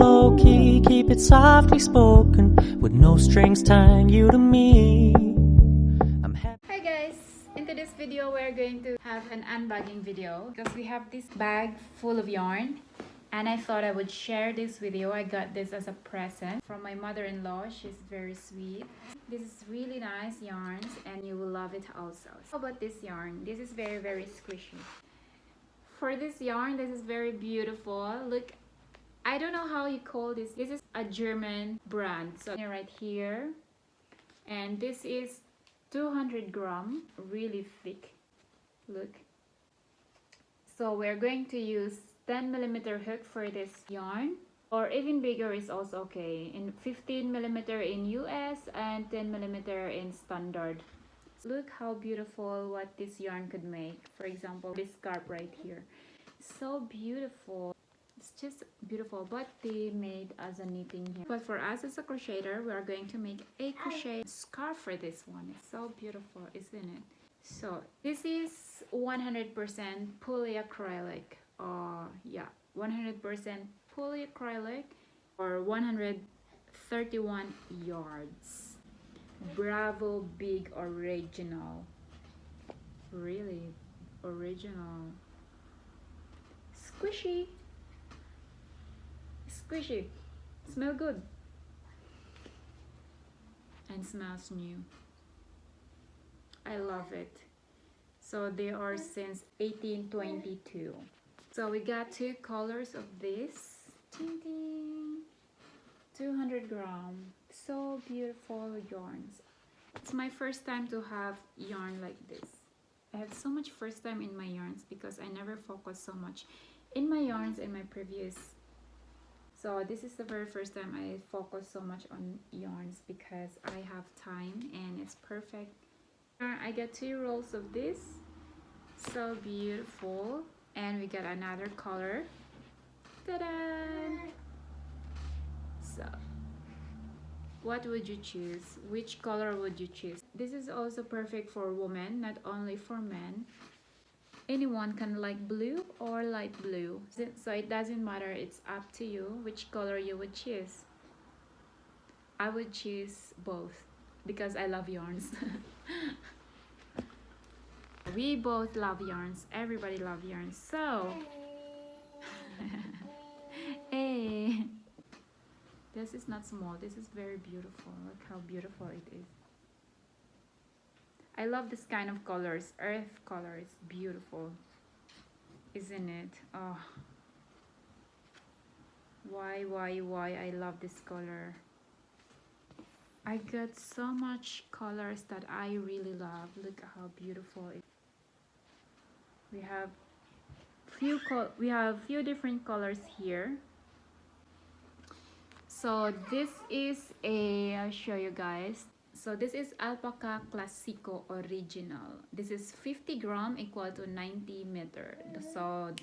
low key, keep it softly spoken, with no strings tying you to me. I'm happy. Hi guys! In today's video, we're going to have an unbagging video because we have this bag full of yarn and I thought I would share this with you. I got this as a present from my mother-in-law. She's very sweet. This is really nice yarns and you will love it also. How about this yarn? This is very squishy. For this yarn, this is very beautiful. Look, I don't know how you call this. This is a German brand. So right here, and this is 200 gram, really thick. Look. So we're going to use 10mm hook for this yarn, or even bigger is also okay. In 15mm in US and 10mm in standard. Look how beautiful what this yarn could make. For example, this scarf right here. So beautiful. It's just beautiful, but they made as a knitting here. But for us as a crocheter, we are going to make a crochet scarf for this one. It's so beautiful, isn't it? So this is 100% polyacrylic. Yeah, 100% polyacrylic, or 131 yards. Bravo Big Original. Really original. Squishy. Squishy. Smell good. And smells new. I love it. So they are since 1822. So we got two colors of this. 200 gram. So beautiful yarns. It's my first time to have yarn like this. I have so much first time in my yarns because I never focused so much in my yarns in my previous. So this is the very first time I focus so much on yarns because I have time and it's perfect. I got 2 rolls of this. So beautiful. And we got another color. Ta-da! So what would you choose? Which color would you choose? This is also perfect for women, not only for men. Anyone can like blue or light blue. So it doesn't matter, it's up to you which color you would choose. I would choose both because I love yarns. We both love yarns. Everybody loves yarns. So hey. This is not small. This is very beautiful. Look how beautiful it is. I love this kind of colors. Earth colors. Beautiful. Isn't it? Oh. Why I love this color. I got so much colors that I really love. Look how beautiful it is. We have few different colors here. So this is I'll show you guys. So this is Alpaca Classico Original. This is 50 gram equal to 90 meter. So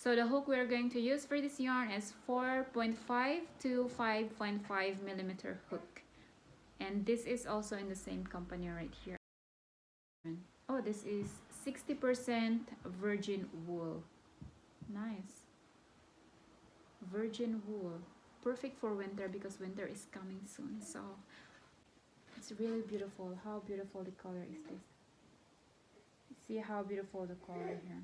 the hook we're going to use for this yarn is 4.5 to 5.5 millimeter hook. And this is also in the same company right here. Oh, this is 60% virgin wool. Nice. Virgin wool. Perfect for winter because winter is coming soon. So it's really beautiful. How beautiful the color is this. See how beautiful the color here.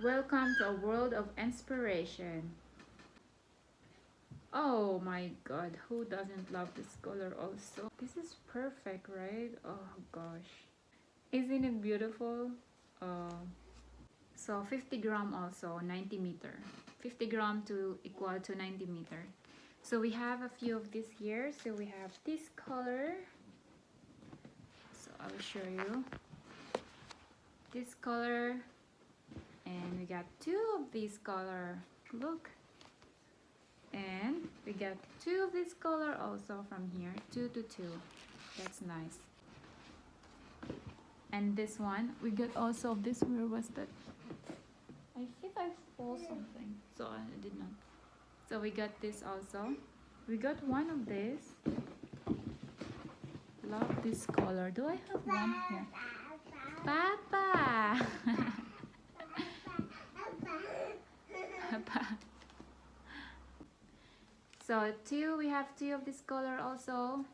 Welcome to a world of inspiration. Oh my god, who doesn't love this color also? This is perfect, right? Oh gosh. Isn't it beautiful? So 50 gram also, 90 meter. 50 gram to equal to 90 meter. So we have a few of this here. So we have this color. So I'll show you. This color. And we got 2 of this color. Look. And we got 2 of this color also from here. 2 to 2. That's nice. And this one, we got also this. Where was that? I think I stole something, so I did not. So we got this also. We got one of this. Love this color. Do I have one here? Papa! So we have two of this color also.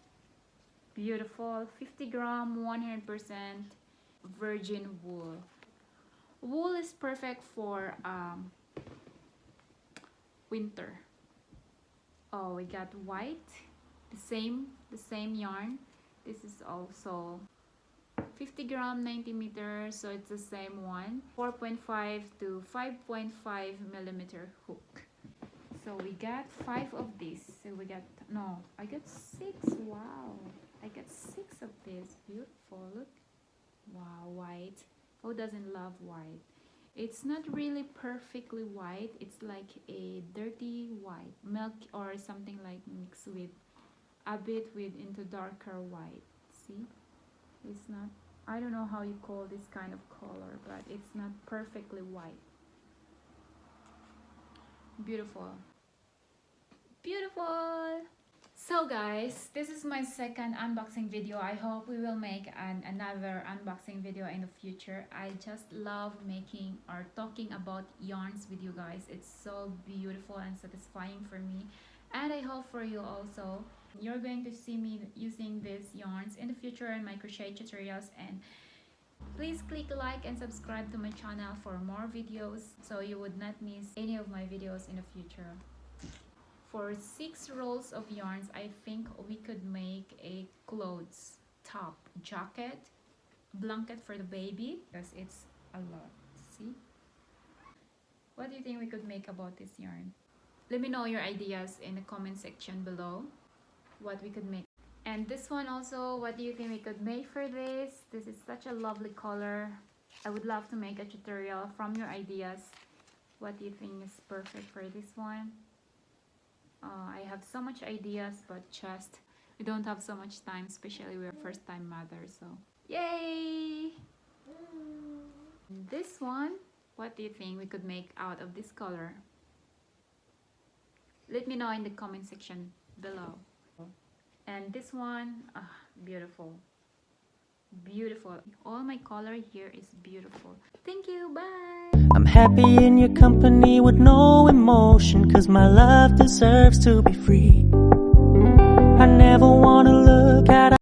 Beautiful. 50 gram, 100% virgin wool. Wool is perfect for winter. Oh, we got white, the same yarn. This is also 50 gram, 90 meters, so it's the same one. 4.5 to 5.5 millimeter hook. So we got 5 of these. So we got, no, I got 6. Wow, I got 6 of this. Beautiful. Look. Wow, white. Who doesn't love white? It's not really perfectly white. It's like a dirty white, milk or something like mixed with a bit with into darker white. See, it's not, I don't know how you call this kind of color, but it's not perfectly white. Beautiful, beautiful. So guys, this is my second unboxing video. I hope we will make another unboxing video in the future. I just love making or talking about yarns with you guys. It's so beautiful and satisfying for me, and I hope for you also. You're going to see me using these yarns in the future in my crochet tutorials, and please click like and subscribe to my channel for more videos so you would not miss any of my videos in the future. For 6 rolls of yarns, I think we could make a clothes, top, jacket, blanket for the baby, because it's a lot. See? What do you think we could make about this yarn? Let me know your ideas in the comment section below, what we could make. And this one also, what do you think we could make for this? This is such a lovely color. I would love to make a tutorial from your ideas. What do you think is perfect for this one? I have so much ideas, but just we don't have so much time, especially we're first-time mothers. So yay! This one, what do you think we could make out of this color? Let me know in the comment section below. And this one, beautiful, beautiful. All my color here is beautiful. Thank you, bye. I'm happy in your company with no emotion, 'cause my love deserves to be free. I never wanna look at